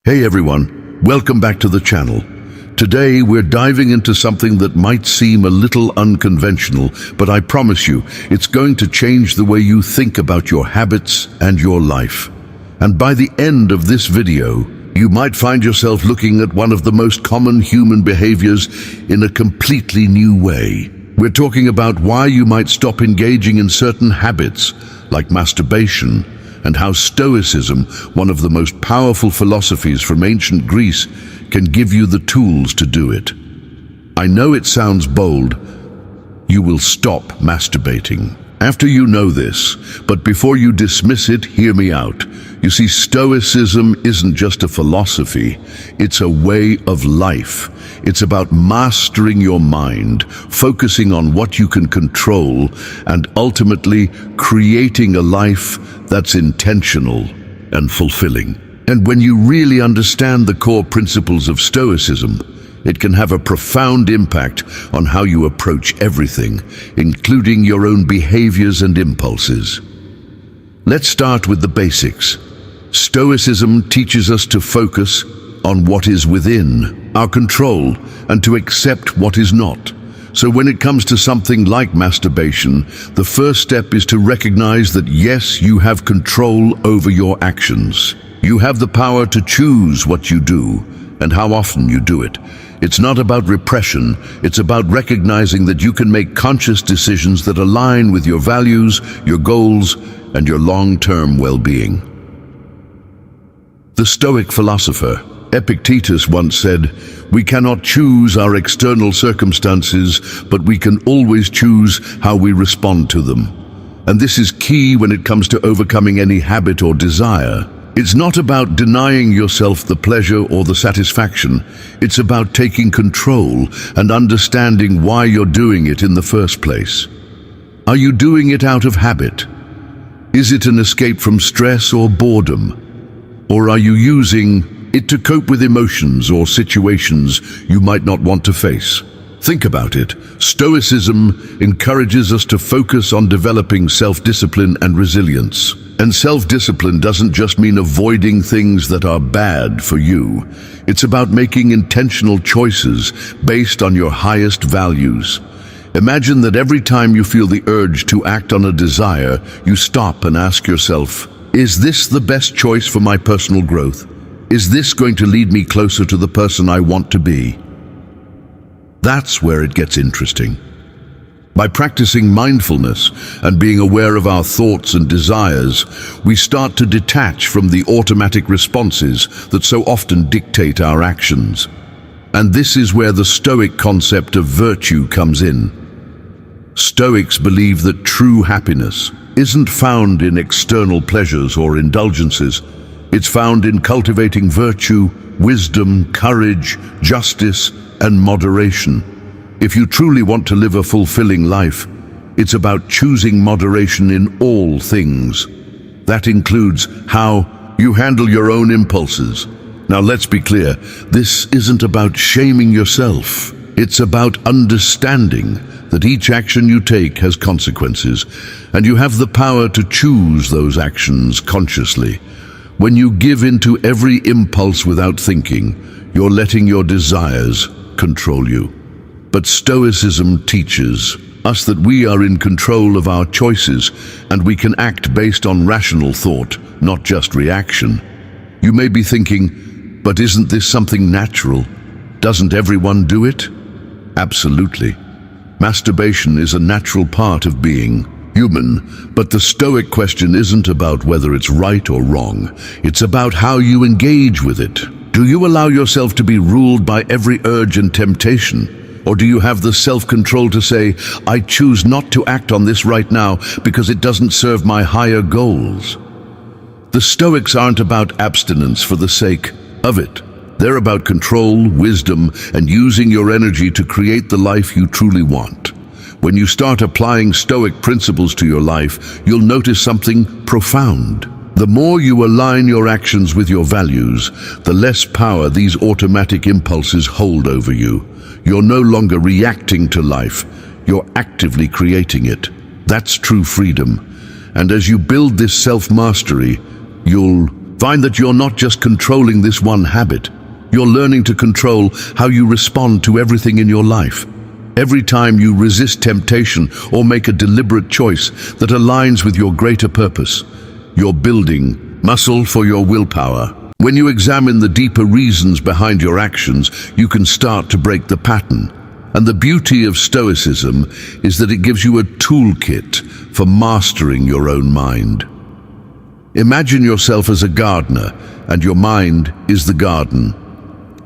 Hey everyone, welcome back to the channel. Today we're diving into something that might seem a little unconventional, but I promise you, it's going to change the way you think about your habits and your life. And by the end of this video, you might find yourself looking at one of the most common human behaviors in a completely new way. We're talking about why you might stop engaging in certain habits, like masturbation, and how Stoicism, one of the most powerful philosophies from ancient Greece, can give you the tools to do it. I know it sounds bold. You will stop masturbating. After you know this, but before you dismiss it, hear me out. You see, Stoicism isn't just a philosophy, it's a way of life. It's about mastering your mind, focusing on what you can control, and ultimately creating a life that's intentional and fulfilling. And when you really understand the core principles of Stoicism, it can have a profound impact on how you approach everything, including your own behaviors and impulses. Let's start with the basics. Stoicism teaches us to focus on what is within our control and to accept what is not. So when it comes to something like masturbation, the first step is to recognize that yes, you have control over your actions. You have the power to choose what you do and how often you do it. It's not about repression, it's about recognizing that you can make conscious decisions that align with your values, your goals, and your long-term well-being. The Stoic philosopher Epictetus once said, "We cannot choose our external circumstances, but we can always choose how we respond to them." And this is key when it comes to overcoming any habit or desire. It's not about denying yourself the pleasure or the satisfaction. It's about taking control and understanding why you're doing it in the first place. Are you doing it out of habit? Is it an escape from stress or boredom? Or are you using it to cope with emotions or situations you might not want to face? Think about it. Stoicism encourages us to focus on developing self-discipline and resilience. And self-discipline doesn't just mean avoiding things that are bad for you. It's about making intentional choices based on your highest values. Imagine that every time you feel the urge to act on a desire, you stop and ask yourself, is this the best choice for my personal growth? Is this going to lead me closer to the person I want to be? That's where it gets interesting. By practicing mindfulness and being aware of our thoughts and desires, we start to detach from the automatic responses that so often dictate our actions. And this is where the Stoic concept of virtue comes in. Stoics believe that true happiness isn't found in external pleasures or indulgences. It's found in cultivating virtue, wisdom, courage, justice, and moderation. If you truly want to live a fulfilling life, it's about choosing moderation in all things. That includes how you handle your own impulses. Now let's be clear, this isn't about shaming yourself. It's about understanding that each action you take has consequences, and you have the power to choose those actions consciously. When you give into every impulse without thinking, you're letting your desires control you. But Stoicism teaches us that we are in control of our choices and we can act based on rational thought, not just reaction. You may be thinking, but isn't this something natural? Doesn't everyone do it? Absolutely. Masturbation is a natural part of being human, but the Stoic question isn't about whether it's right or wrong. It's about how you engage with it. Do you allow yourself to be ruled by every urge and temptation? Or do you have the self-control to say, I choose not to act on this right now because it doesn't serve my higher goals? The Stoics aren't about abstinence for the sake of it. They're about control, wisdom, and using your energy to create the life you truly want. When you start applying Stoic principles to your life, you'll notice something profound. The more you align your actions with your values, the less power these automatic impulses hold over you. You're no longer reacting to life, you're actively creating it. That's true freedom. And as you build this self-mastery, you'll Find that you're not just controlling this one habit. You're learning to control how you respond to everything in your life. Every time you resist temptation or make a deliberate choice that aligns with your greater purpose, you're building muscle for your willpower. When you examine the deeper reasons behind your actions, you can start to break the pattern. And the beauty of Stoicism is that it gives you a toolkit for mastering your own mind. Imagine yourself as a gardener, and your mind is the garden.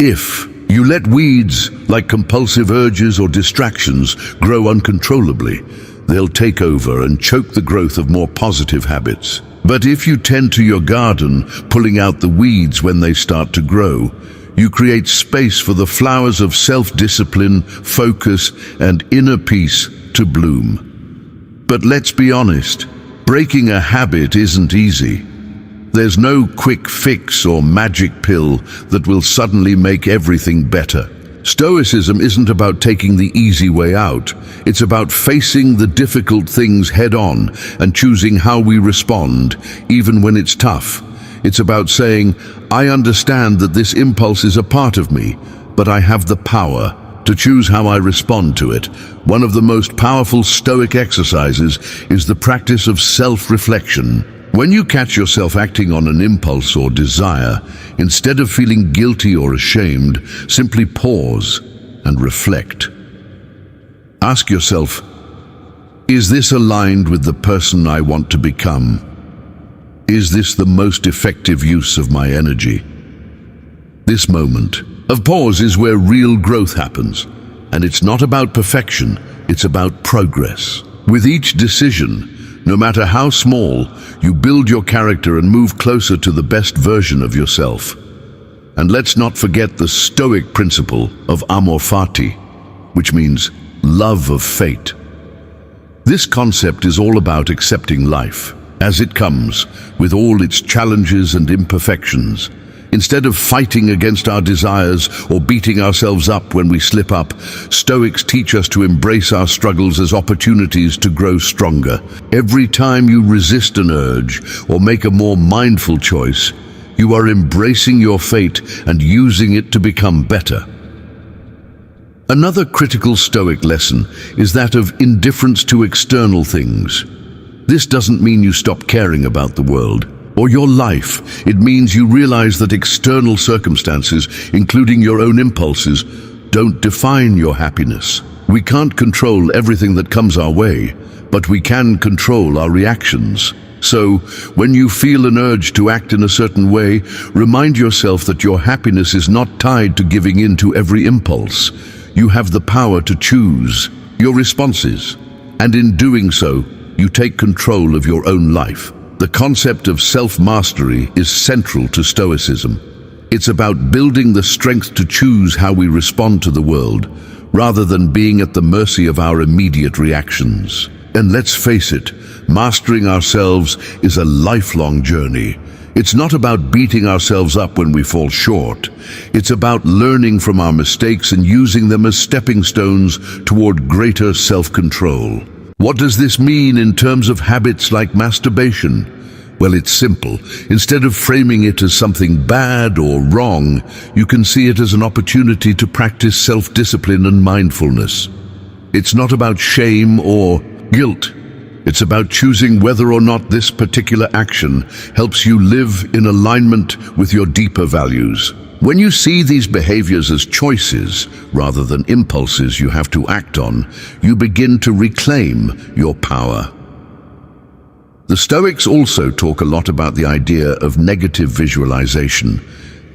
If you let weeds, like compulsive urges or distractions, grow uncontrollably, they'll take over and choke the growth of more positive habits. But if you tend to your garden, pulling out the weeds when they start to grow, you create space for the flowers of self-discipline, focus, and inner peace to bloom. But let's be honest, breaking a habit isn't easy. There's no quick fix or magic pill that will suddenly make everything better. Stoicism isn't about taking the easy way out. It's about facing the difficult things head-on and choosing how we respond, even when it's tough. It's about saying, I understand that this impulse is a part of me, but I have the power to choose how I respond to it. One of the most powerful Stoic exercises is the practice of self-reflection. When you catch yourself acting on an impulse or desire, instead of feeling guilty or ashamed, simply pause and reflect. Ask yourself, is this aligned with the person I want to become? Is this the most effective use of my energy? This moment of pause is where real growth happens, and it's not about perfection, it's about progress. With each decision, no matter how small, you build your character and move closer to the best version of yourself. And let's not forget the Stoic principle of amor fati, which means love of fate. This concept is all about accepting life as it comes, with all its challenges and imperfections. Instead of fighting against our desires or beating ourselves up when we slip up, Stoics teach us to embrace our struggles as opportunities to grow stronger. Every time you resist an urge or make a more mindful choice, you are embracing your fate and using it to become better. Another critical Stoic lesson is that of indifference to external things. This doesn't mean you stop caring about the world or your life. It means you realize that external circumstances, including your own impulses, don't define your happiness. We can't control everything that comes our way, but we can control our reactions. So, when you feel an urge to act in a certain way, remind yourself that your happiness is not tied to giving in to every impulse. You have the power to choose your responses, and in doing so, you take control of your own life. The concept of self-mastery is central to Stoicism. It's about building the strength to choose how we respond to the world, rather than being at the mercy of our immediate reactions. And let's face it, mastering ourselves is a lifelong journey. It's not about beating ourselves up when we fall short. It's about learning from our mistakes and using them as stepping stones toward greater self-control. What does this mean in terms of habits like masturbation? Well, it's simple. Instead of framing it as something bad or wrong, you can see it as an opportunity to practice self-discipline and mindfulness. It's not about shame or guilt. It's about choosing whether or not this particular action helps you live in alignment with your deeper values. When you see these behaviors as choices rather than impulses you have to act on, you begin to reclaim your power. The Stoics also talk a lot about the idea of negative visualization.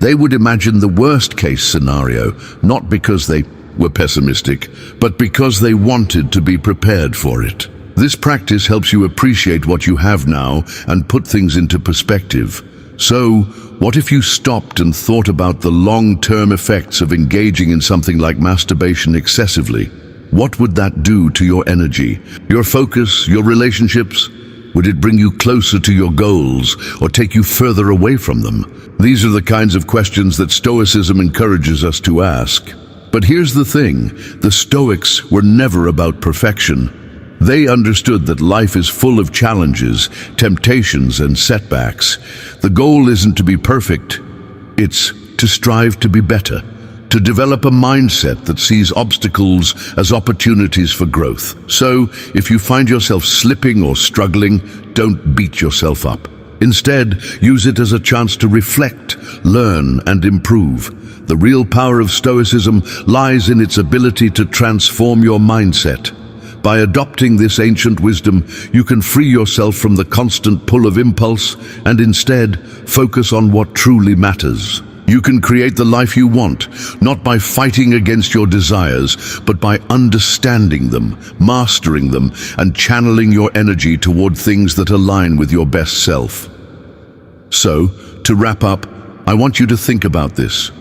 They would imagine the worst-case scenario, not because they were pessimistic, but because they wanted to be prepared for it. This practice helps you appreciate what you have now and put things into perspective. So, what if you stopped and thought about the long-term effects of engaging in something like masturbation excessively? What would that do to your energy, your focus, your relationships? Would it bring you closer to your goals or take you further away from them? These are the kinds of questions that Stoicism encourages us to ask. But here's the thing, the Stoics were never about perfection. They understood that life is full of challenges, temptations, and setbacks. The goal isn't to be perfect, it's to strive to be better, to develop a mindset that sees obstacles as opportunities for growth. So, if you find yourself slipping or struggling, don't beat yourself up. Instead, use it as a chance to reflect, learn, and improve. The real power of Stoicism lies in its ability to transform your mindset. By adopting this ancient wisdom, you can free yourself from the constant pull of impulse and instead focus on what truly matters. You can create the life you want, not by fighting against your desires, but by understanding them, mastering them, and channeling your energy toward things that align with your best self. So, to wrap up, I want you to think about this.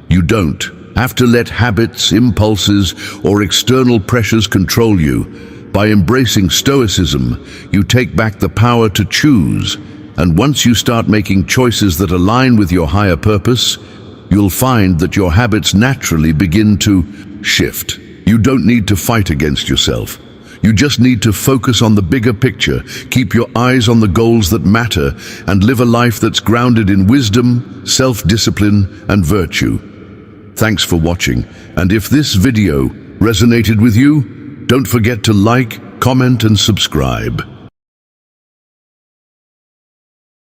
You don't have to let habits, impulses, or external pressures control you. By embracing Stoicism, you take back the power to choose. And once you start making choices that align with your higher purpose, you'll find that your habits naturally begin to shift. You don't need to fight against yourself. You just need to focus on the bigger picture, keep your eyes on the goals that matter, and live a life that's grounded in wisdom, self-discipline, and virtue. Thanks for watching, and if this video resonated with you, don't forget to like, comment, and subscribe.